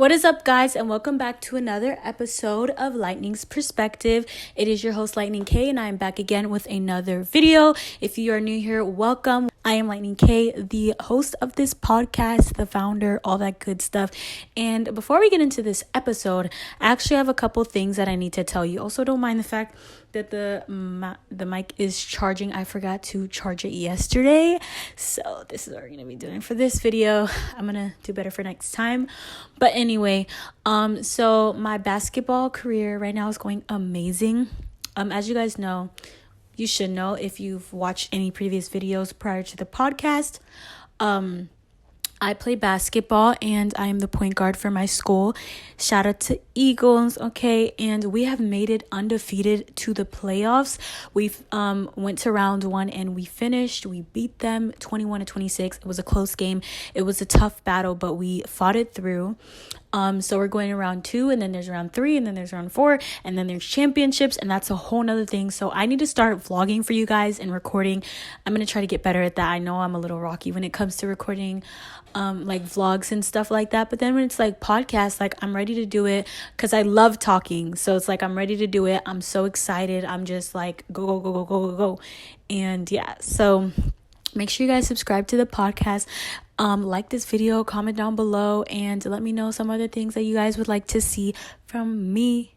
What is up, guys, and welcome back to another episode of Lightning's Perspective. It is your host, Lightning K, and I am back again with another video. If you are new here, welcome. I am Lightning K, the host of this podcast, the founder, all that good stuff. And before we get into this episode, I actually have a couple things that I need to tell you. Also, don't mind the fact that the mic is charging. I forgot to charge it yesterday, so this is what we're gonna be doing for this video. I'm gonna do better for next time. But anyway, so my basketball career right now is going amazing. As you guys know, you should know if you've watched any previous videos prior to the podcast. I play basketball and I am the point guard for my school. Shout out to Eagles, okay? And we have made it undefeated to the playoffs. We've went to round one and we finished. We beat them 21-26. It was a close game. It was a tough battle, but we fought it through. So we're going to round 2, and then there's round 3, and then there's round 4, and then there's championships, and that's a whole nother thing. So I need to start vlogging for you guys and recording. I'm going to try to get better at that. I know I'm a little rocky when it comes to recording like vlogs and stuff like that. But then when it's like podcasts, like I'm ready to do it because I love talking. So it's like I'm ready to do it. I'm so excited. I'm just like go. And yeah, so make sure you guys subscribe to the podcast. Like this video, comment down below, and let me know some other things that you guys would like to see from me,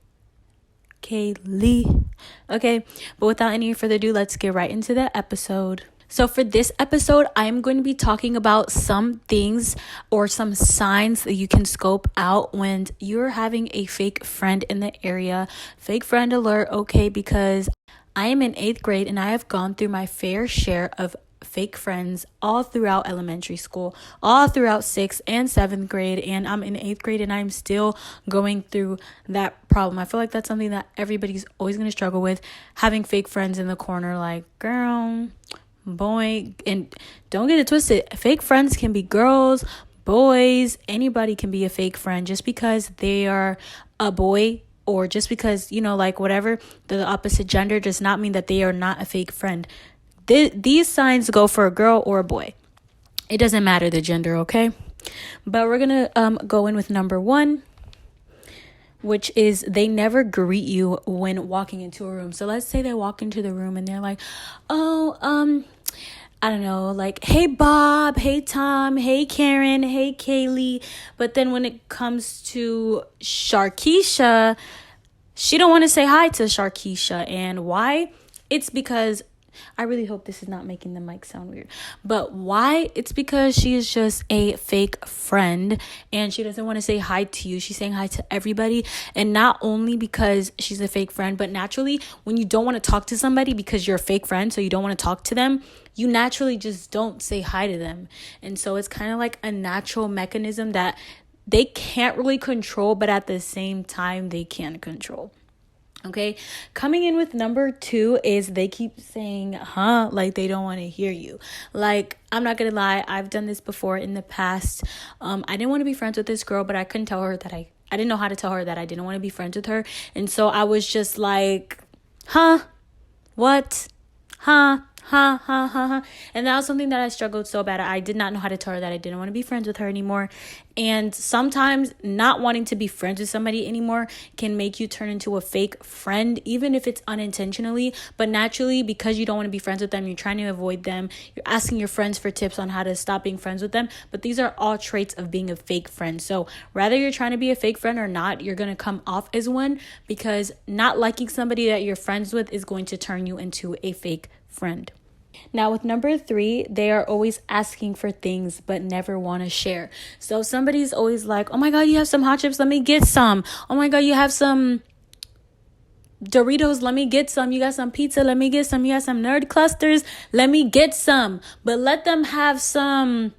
Kaylee. Okay, but without any further ado, let's get right into the episode. So for this episode, I'm going to be talking about some things or some signs that you can scope out when you're having a fake friend in the area. Fake friend alert, okay, because I am in 8th grade and I have gone through my fair share of fake friends all throughout elementary school, all throughout 6th and 7th grade, and I'm in 8th grade and I'm still going through that problem. I feel like that's something that everybody's always going to struggle with, having fake friends in the corner, like, girl, boy. And don't get it twisted, fake friends can be girls, boys, anybody can be a fake friend. Just because they are a boy or just because, you know, like whatever, the opposite gender does not mean that they are not a fake friend. These signs go for a girl or a boy. It doesn't matter the gender, okay? But we're going to go in with number 1, which is they never greet you when walking into a room. So let's say they walk into the room and they're like, oh, I don't know, like, hey, Bob, hey, Tom, hey, Karen, hey, Kaylee. But then when it comes to Sharkeisha, she don't want to say hi to Sharkeisha. And why? It's because I really hope this is not making the mic sound weird. But why? It's because she is just a fake friend and she doesn't want to say hi to you. She's saying hi to everybody. And not only because she's a fake friend, but naturally, when you don't want to talk to somebody because you're a fake friend, so you don't want to talk to them, you naturally just don't say hi to them. And so it's kind of like a natural mechanism that they can't really control, but at the same time, they can control. Okay, coming in with number 2 is they keep saying, like they don't want to hear you. Like, I'm not going to lie, I've done this before in the past. I didn't want to be friends with this girl, but I couldn't tell her that I didn't know how to tell her that I didn't want to be friends with her. And so I was just like, what? And that was something that I struggled so bad. I did not know how to tell her that I didn't want to be friends with her anymore. And sometimes not wanting to be friends with somebody anymore can make you turn into a fake friend, even if it's unintentionally. But naturally, because you don't want to be friends with them, you're trying to avoid them. You're asking your friends for tips on how to stop being friends with them. But these are all traits of being a fake friend. So whether you're trying to be a fake friend or not, you're going to come off as one, because not liking somebody that you're friends with is going to turn you into a fake friend. Now with number 3, they are always asking for things but never want to share. So somebody's always like, oh my God, you have some hot chips, let me get some. Oh my God, you have some Doritos, let me get some. You got some pizza, let me get some. You got some nerd clusters, let me get some. But let them have some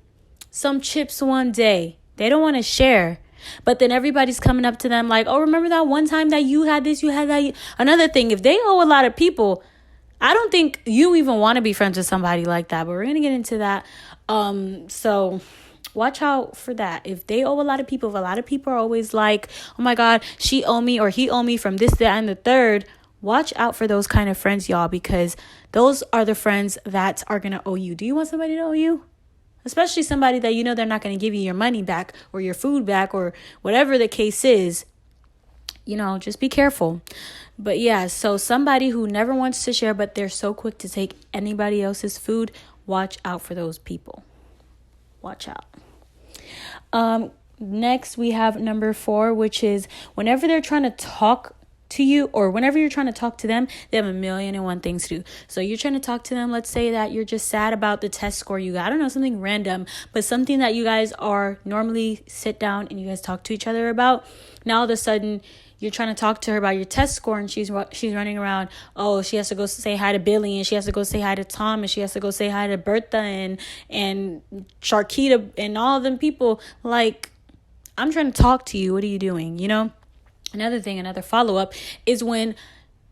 chips one day. They don't want to share. But then everybody's coming up to them like, oh, remember that one time that you had this, you had that. Another thing, if they owe a lot of people, I don't think you even want to be friends with somebody like that, but we're going to get into that. So watch out for that. If they owe a lot of people, if a lot of people are always like, oh my God, she owe me or he owe me from this, that, and the third, watch out for those kind of friends, y'all, because those are the friends that are going to owe you. Do you want somebody to owe you? especially somebody that you know they're not going to give you your money back or your food back or whatever the case is. Just be careful. But yeah, so somebody who never wants to share, but they're so quick to take anybody else's food, watch out for those people. Watch out. Next, we have number 4, which is whenever they're trying to talk to you or whenever you're trying to talk to them, they have 1,000,001 things to do. So you're trying to talk to them. Let's say that you're just sad about the test score you got. I don't know, something random, but something that you guys are normally sit down and you guys talk to each other about. Now, all of a sudden, you're trying to talk to her about your test score and she's running around. Oh, she has to go say hi to Billy and she has to go say hi to Tom and she has to go say hi to Bertha and Sharkita and all of them people. Like, I'm trying to talk to you. What are you doing? Another follow-up is when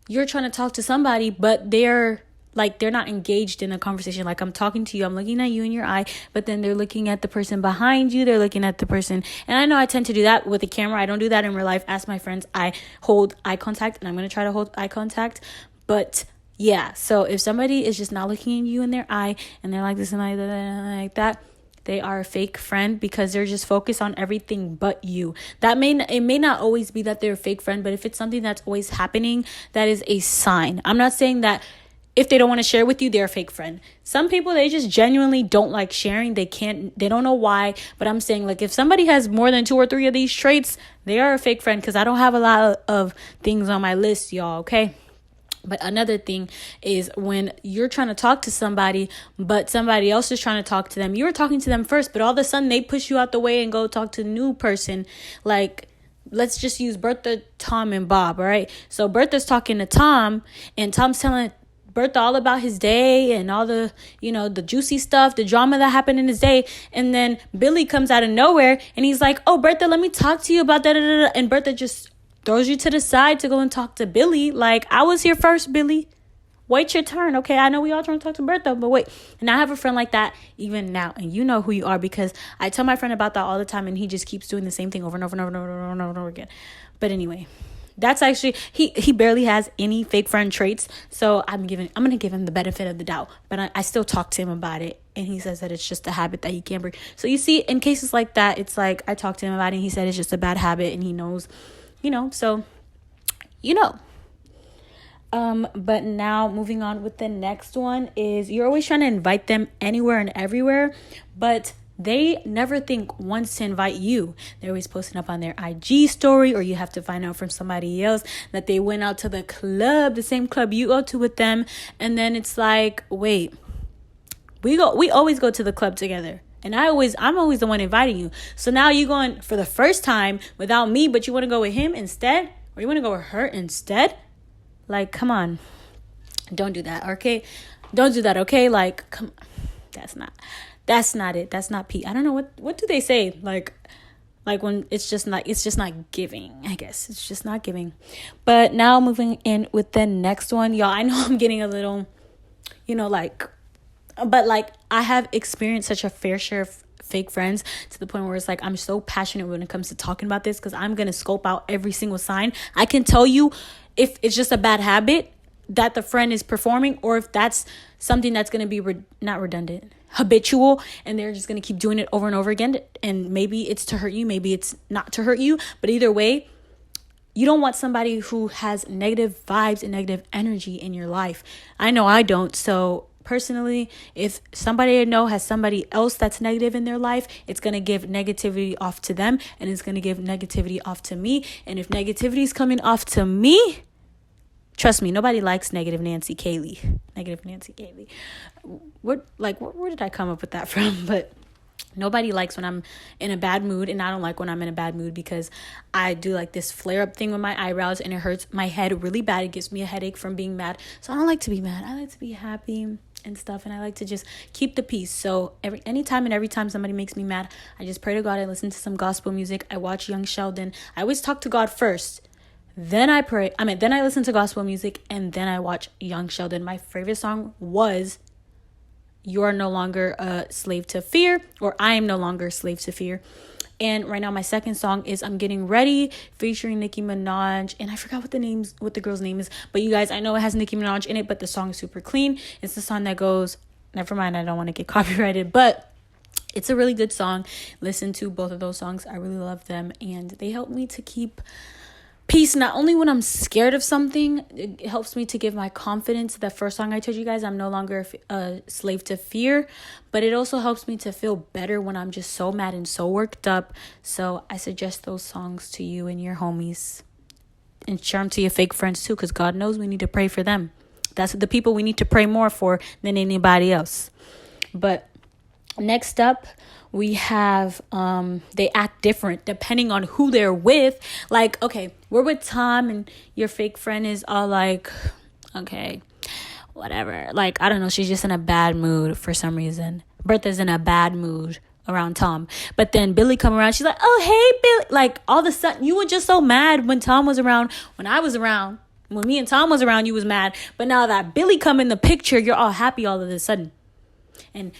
you're trying to talk to somebody, but they're not engaged in a conversation. Like, I'm talking to you, I'm looking at you in your eye, but then they're looking at the person behind you. They're looking at the person. And I know I tend to do that with a camera. I don't do that in real life. Ask my friends. I hold eye contact and I'm going to try to hold eye contact. But yeah, so if somebody is just not looking at you in their eye and they're like this and like that, they are a fake friend because they're just focused on everything but you. It may not always be that they're a fake friend, but if it's something that's always happening, that is a sign. I'm not saying that if they don't want to share with you, they're a fake friend. Some people, they just genuinely don't like sharing. They don't know why. But I'm saying, like, if somebody has more than 2 or 3 of these traits, they are a fake friend because I don't have a lot of things on my list, y'all, okay? But another thing is when you're trying to talk to somebody, but somebody else is trying to talk to them. You were talking to them first, but all of a sudden they push you out the way and go talk to a new person. Like, let's just use Bertha, Tom, and Bob, all right? So Bertha's talking to Tom, and Tom's telling Bertha all about his day and all the, the juicy stuff, the drama that happened in his day. And then Billy comes out of nowhere and he's like, oh, Bertha, let me talk to you about that. And Bertha just throws you to the side to go and talk to Billy. Like, I was here first, Billy. Wait your turn. Okay, I know we all trying to talk to Bertha, but wait. And I have a friend like that even now. And you know who you are because I tell my friend about that all the time and he just keeps doing the same thing over and over and over and over and over and over again. But anyway, that's actually, he barely has any fake friend traits. So I'm going to give him the benefit of the doubt. But I still talk to him about it. And he says that it's just a habit that he can't break. So you see, in cases like that, it's like I talked to him about it and he said it's just a bad habit and he knows, so, but now moving on with the next one is you're always trying to invite them anywhere and everywhere, but they never think once to invite you. They're always posting up on their IG story, or you have to find out from somebody else that they went out to the club, the same club you go to with them. And then it's like, wait, we always go to the club together. And I'm always the one inviting you. So now you're going for the first time without me, but you want to go with him instead? Or you want to go with her instead? Like, come on. Don't do that, okay? Don't do that, okay? Like, come on. That's not it. That's not Pete. I don't know what do they say? Like when it's just not giving, I guess. It's just not giving. But now moving in with the next one. Y'all, I know I'm getting a little, but like I have experienced such a fair share of fake friends to the point where it's like I'm so passionate when it comes to talking about this because I'm going to scope out every single sign. I can tell you if it's just a bad habit that the friend is performing or if that's something that's going to be not redundant, habitual, and they're just going to keep doing it over and over again. And maybe it's to hurt you, maybe it's not to hurt you, but either way, you don't want somebody who has negative vibes and negative energy in your life. I know I don't. So personally, if somebody I know has somebody else that's negative in their life, it's going to give negativity off to them and it's going to give negativity off to me. And if negativity is coming off to me, trust me, nobody likes negative Nancy Kaylee. Negative Nancy Kaylee. Where did I come up with that from? But nobody likes when I'm in a bad mood, and I don't like when I'm in a bad mood because I do like this flare up thing with my eyebrows and it hurts my head really bad. It gives me a headache from being mad. So I don't like to be mad. I like to be happy and stuff, and I like to just keep the peace. So every time somebody makes me mad, I just pray to God. I listen to some gospel music. I watch Young Sheldon. I always talk to God first. Then I pray. Then I listen to gospel music and then I watch Young Sheldon. My favorite song was You Are No Longer a Slave to Fear, or I Am No Longer a Slave to Fear. And right now my second song is I'm Getting Ready featuring Nicki Minaj. And I forgot what the girl's name is. But you guys, I know it has Nicki Minaj in it, but the song is super clean. It's the song that goes, never mind, I don't want to get copyrighted. But It's a really good song. Listen to both of those songs. I really love them, and they help me to keep peace not only when I'm scared of something. It helps me to give my confidence. That first song I told you guys, I'm no longer a slave to fear, but it also helps me to feel better when I'm just so mad and so worked up. So I suggest those songs to you and your homies, and share them to your fake friends too, because God knows we need to pray for them. That's the people we need to pray more for than anybody else. But next up, we have they act different depending on who they're with. Like, okay, we're with Tom and your fake friend is all like, okay, whatever. Like, I don't know, she's just in a bad mood for some reason. Bertha's in a bad mood around Tom. But then Billy come around, she's like, oh, hey, Billy. Like, all of a sudden, you were just so mad when Tom was around. When I was around, when me and Tom was around, you was mad. But now that Billy come in the picture, you're all happy all of a sudden. And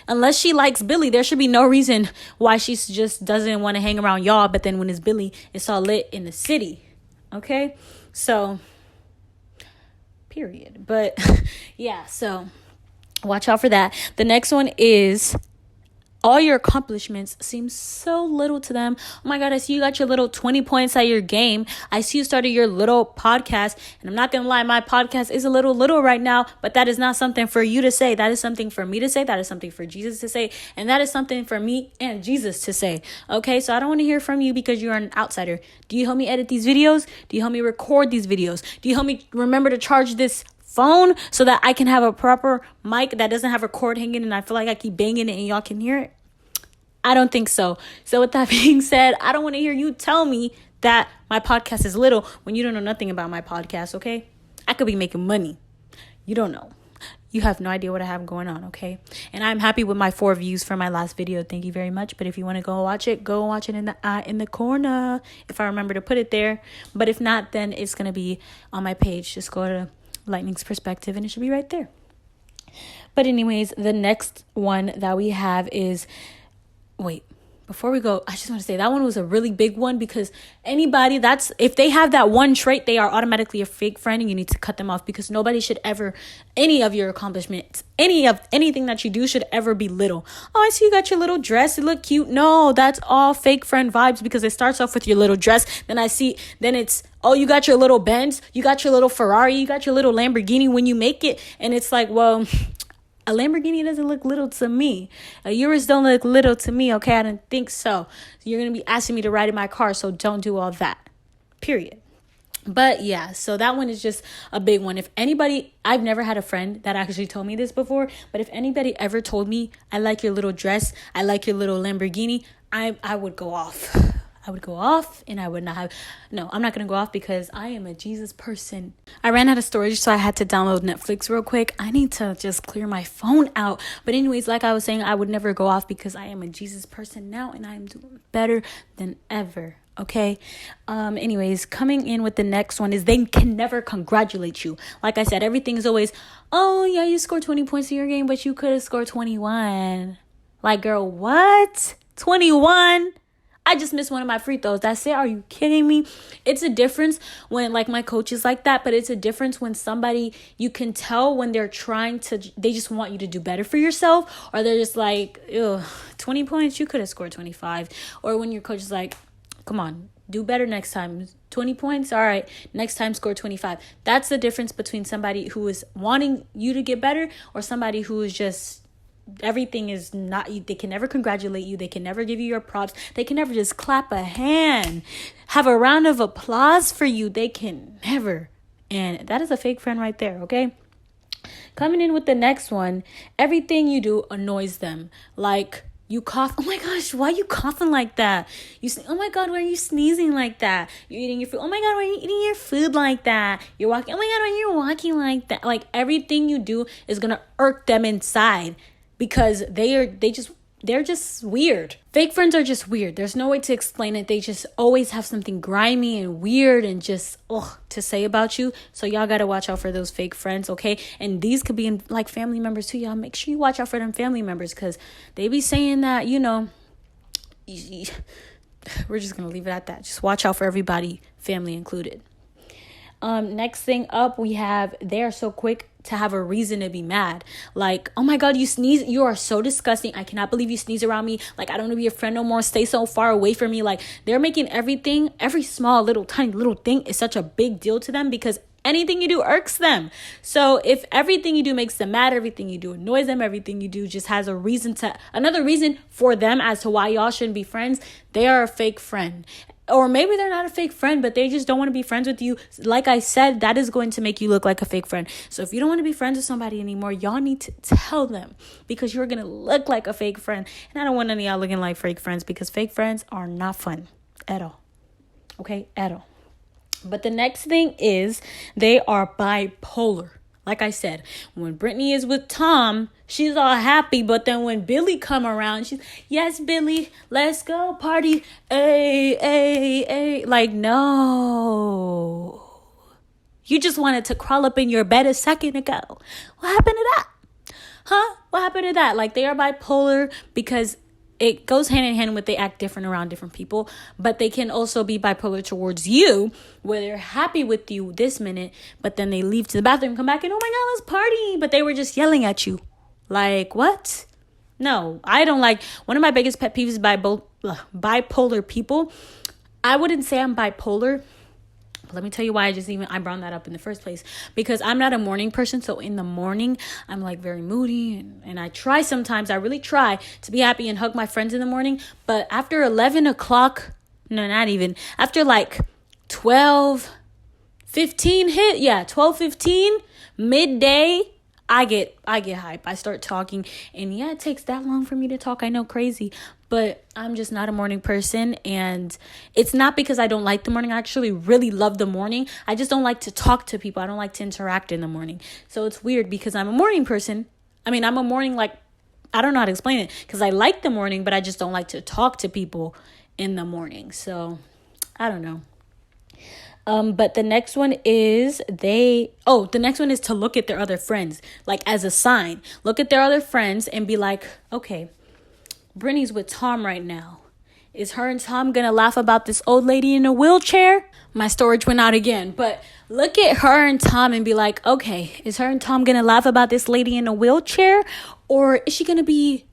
unless she likes Billy, there should be no reason why she just doesn't want to hang around y'all. But then when it's Billy, it's all lit in the city. Okay? So, period. But, yeah, so watch out for that. The next one is all your accomplishments seem so little to them. Oh my God, I see you got your little 20 points at your game. I see you started your little podcast. And I'm not going to lie, my podcast is a little right now. But that is not something for you to say. That is something for me to say. That is something for Jesus to say. And that is something for me and Jesus to say. Okay, so I don't want to hear from you because you're an outsider. Do you help me edit these videos? Do you help me record these videos? Do you help me remember to charge this phone so that I can have a proper mic that doesn't have a cord hanging and I feel like I keep banging it and y'all can hear it? I don't think so. So with that being said, I don't want to hear you tell me that my podcast is little when you don't know nothing about my podcast, okay? I could be making money. You don't know. You have no idea what I have going on, okay? And I'm happy with my 4 views for my last video. Thank you very much. But if you want to go watch it in the corner, if I remember to put it there. But if not, then it's going to be on my page. Just go to Lightning's Perspective and it should be right there. But anyways, the next one that we have is... Wait, before we go, I just want to say that one was a really big one because anybody if they have that one trait, they are automatically a fake friend and you need to cut them off because nobody should ever, any of your accomplishments, anything that you do should ever be little. Oh, I see you got your little dress. It look cute. No, that's all fake friend vibes because it starts off with your little dress. Then it's, oh, you got your little Benz, you got your little Ferrari, you got your little Lamborghini when you make it. And it's like, well... A Lamborghini doesn't look little to me. A Urus don't look little to me, okay? I didn't think so. You're going to be asking me to ride in my car, so don't do all that. Period. But yeah, so that one is just a big one. If anybody, I've never had a friend that actually told me this before, but if anybody ever told me, I like your little dress, I like your little Lamborghini, I would go off. I would go off and I would not have... No, I'm not going to go off because I am a Jesus person. I ran out of storage, so I had to download Netflix real quick. I need to just clear my phone out. But anyways, like I was saying, I would never go off because I am a Jesus person now and I am doing better than ever. Okay. Anyways, coming in with the next one is they can never congratulate you. Like I said, everything is always, oh yeah, you scored 20 points in your game, but you could have scored 21. Like, girl, what? 21? I just missed one of my free throws. That's it. Are you kidding me? It's a difference when, like, my coach is like that, but it's a difference when somebody, you can tell when they're they just want you to do better for yourself, or they're just like, ew, 20 points, you could have scored 25. Or when your coach is like, come on, do better next time. 20 points? All right, next time score 25. That's the difference between somebody who is wanting you to get better or somebody who is just... Everything is not, they can never congratulate you, they can never give you your props, they can never just clap a hand, have a round of applause for you. They can never. And that is a fake friend right there. Okay, coming in with the next one, everything you do annoys them. Like, you cough, oh my gosh, why are you coughing like that? Oh my God, why are you sneezing like that? You're eating your food, oh my God, why are you eating your food like that? You're walking, oh my God, why are you walking like that? Like, everything you do is gonna irk them inside. Because they're just weird. Fake friends are just weird. There's no way to explain it. They just always have something grimy and weird and just to say about you. So y'all gotta watch out for those fake friends, okay? And these could be like family members too. Y'all make sure you watch out for them family members because they be saying that, you know, we're just gonna leave it at that. Just watch out for everybody, family included. Next thing up, we have they are so quick to have a reason to be mad. Like, oh my God, you sneeze. You are so disgusting. I cannot believe you sneeze around me. Like, I don't want to be your friend no more. Stay so far away from me. Like, they're making everything, every small little tiny little thing is such a big deal to them because anything you do irks them. So if everything you do makes them mad, everything you do annoys them, everything you do just has another reason for them as to why y'all shouldn't be friends, they are a fake friend. Or maybe they're not a fake friend, but they just don't want to be friends with you. Like I said, that is going to make you look like a fake friend. So if you don't want to be friends with somebody anymore, y'all need to tell them because you're going to look like a fake friend. And I don't want any of y'all looking like fake friends because fake friends are not fun at all. Okay? At all. But the next thing is they are bipolar. Like I said, when Brittany is with Tom, she's all happy. But then when Billy come around, she's, yes, Billy, let's go party. Hey. Like, no. You just wanted to crawl up in your bed a second ago. What happened to that? Huh? What happened to that? Like, they are bipolar because it goes hand in hand with they act different around different people, but they can also be bipolar towards you where they're happy with you this minute, but then they leave to the bathroom, come back and, oh my God, let's party. But they were just yelling at you. Like, what? No, I don't like, one of my biggest pet peeves is bipolar people. I wouldn't say I'm bipolar. Let me tell you why I brought that up in the first place. Because I'm not a morning person. So in the morning, I'm like very moody. And I really try to be happy and hug my friends in the morning. But after 11 o'clock, no, not even. After like 12:15 hit. Yeah, 12:15, midday. I get hype. I start talking. And yeah, it takes that long for me to talk. I know, crazy. But I'm just not a morning person. And it's not because I don't like the morning. I actually really love the morning. I just don't like to talk to people. I don't like to interact in the morning. So it's weird because I'm a morning person. I mean, I'm a morning, like, I don't know how to explain it. Because I like the morning, but I just don't like to talk to people in the morning. So I don't know. But the next one is to look at their other friends, like as a sign. Look at their other friends and be like, okay, Brittany's with Tom right now. Is her and Tom gonna laugh about this old lady in a wheelchair? My storage went out again. But look at her and Tom and be like, okay, is her and Tom gonna laugh about this lady in a wheelchair? Or is she gonna be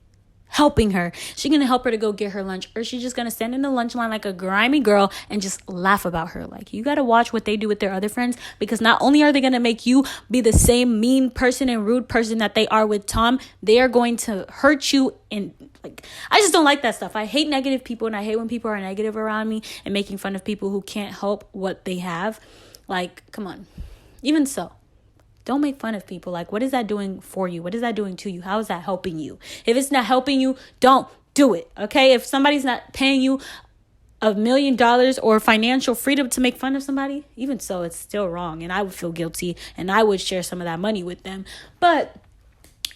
helping her? She gonna help her to go get her lunch, or she just gonna stand in the lunch line like a grimy girl and just laugh about her? Like, you gotta watch what they do with their other friends, because not only are they gonna make you be the same mean person and rude person that they are with Tom, they are going to hurt you. And like, I just don't like that stuff. I hate negative people, and I hate when people are negative around me and making fun of people who can't help what they have. Like, come on. Even so, don't make fun of people. Like, what is that doing for you? What is that doing to you? How is that helping you? If it's not helping you, don't do it. Okay? If somebody's not paying you $1 million or financial freedom to make fun of somebody, even so, it's still wrong. And I would feel guilty, and I would share some of that money with them. But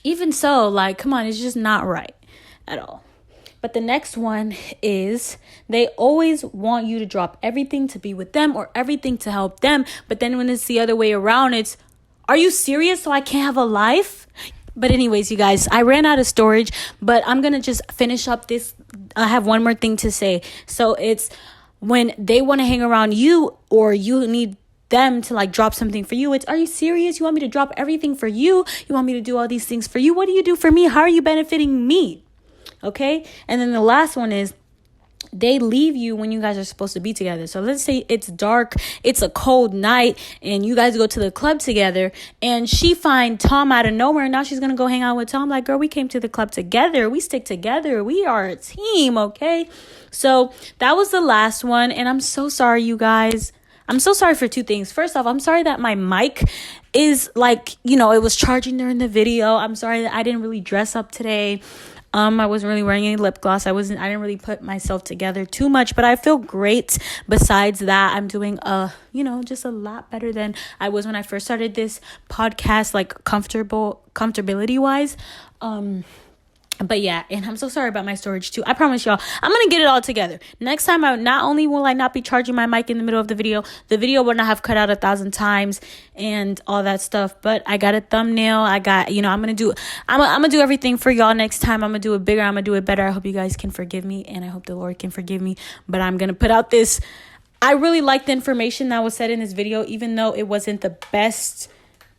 even so, like, come on, it's just not right at all. But the next one is they always want you to drop everything to be with them or everything to help them. But then when it's the other way around, it's, are you serious? So I can't have a life? But anyways, you guys, I ran out of storage, but I'm going to just finish up this. I have one more thing to say. So it's when they want to hang around you, or you need them to like drop something for you. It's, are you serious? You want me to drop everything for you? You want me to do all these things for you? What do you do for me? How are you benefiting me? Okay. And then the last one is, they leave you when you guys are supposed to be together. So let's say it's dark, it's a cold night, and you guys go to the club together, and she find Tom out of nowhere, and now she's gonna go hang out with Tom. Like, girl, we came to the club together. We stick together. We are a team, okay? So that was the last one, and I'm so sorry, you guys. I'm so sorry for two things. First off, I'm sorry that my mic is like, it was charging during the video. I'm sorry that I didn't really dress up today. I wasn't really wearing any lip gloss. I didn't really put myself together too much, but I feel great. Besides that, I'm doing just a lot better than I was when I first started this podcast, like comfortability wise. But yeah, and I'm so sorry about my storage too. I promise y'all, I'm going to get it all together. Next time, not only will I not be charging my mic in the middle of the video will not have cut out 1,000 times and all that stuff, but I got a thumbnail. I got, I'm going to do everything for y'all next time. I'm going to do it bigger. I'm going to do it better. I hope you guys can forgive me, and I hope the Lord can forgive me, but I'm going to put out this I really liked the information that was said in this video, even though it wasn't the best.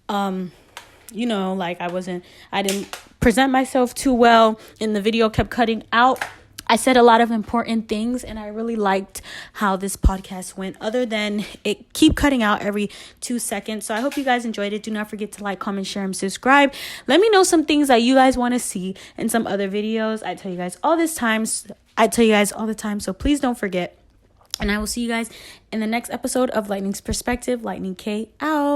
Like I didn't present myself too well, and the video kept cutting out. I said a lot of important things, and I really liked how this podcast went, other than it keep cutting out every 2 seconds. So I hope you guys enjoyed it. Do not forget to like, comment, share, and subscribe. Let me know some things that you guys want to see in some other videos. I tell you guys all the time, so please don't forget. And I will see you guys in the next episode of Lightning's Perspective. Lightning K out.